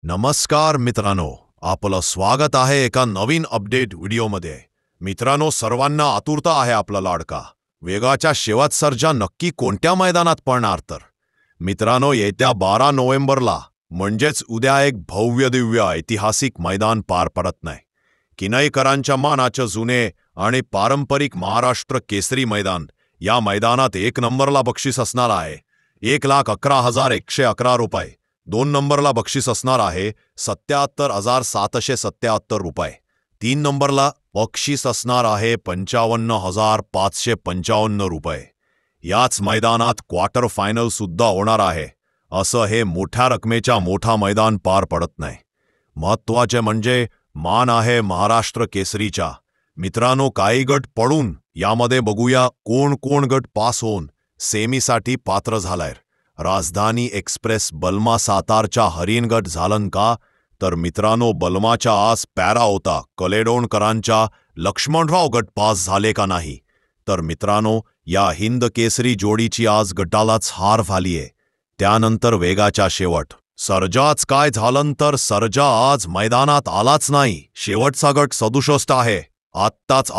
नमस्कार मित्रांनो, आपलं स्वागत आहे एका नवीन अपडेट व्हिडिओमध्ये। मित्रांनो, सर्वांना आतुरता आहे आपला लाडका वेगाच्या शेवट सर्जा नक्की कोणत्या मैदानात पडणार तर मित्रांनो, येत्या 12 नोव्हेंबरला म्हणजेच उद्या एक भव्य दिव्य ऐतिहासिक मैदान पार पडत नाही। किनईकरांच्या मानाचे जुने आणि पारंपरिक महाराष्ट्र केसरी मैदान। या मैदानात 1 नंबरला बक्षीस असणार आहे 1,11,111 रुपये। 2 नंबरला बक्षीस असणार आहे 77,777 रुपये। 3 नंबरला बक्षीस असणार आहे 55,555 रुपये। याच मैदानात क्वार्टर फायनल सुद्धा होणार आहे। असं हे मोठ्या रकमेच्या मोठा मैदान पार पडत नाही। महत्त्वाचे म्हणजे मान आहे महाराष्ट्र केसरीचा। मित्रांनो, काही गट पडून यामध्ये बघूया कोण कोण गट पास होऊन सेमीसाठी पात्र झालाय। राजधानी एक्सप्रेस बलमा सातारच्या हरिणगट झालन का तर मित्रांनो, बलमाच्या आज पॅरा होता कलेडोणकरांच्या लक्ष्मणराव गट पास झाले का नाही तर मित्रांनो, या हिंद केसरी जोडीची आज गटालाच हार झालीये। त्यानंतर वेगाच्या शेवट सर्जाच काय झालं तर सर्जा आज मैदानात आलाच नाही। शेवटचा गट 67 आहे। आत्ताच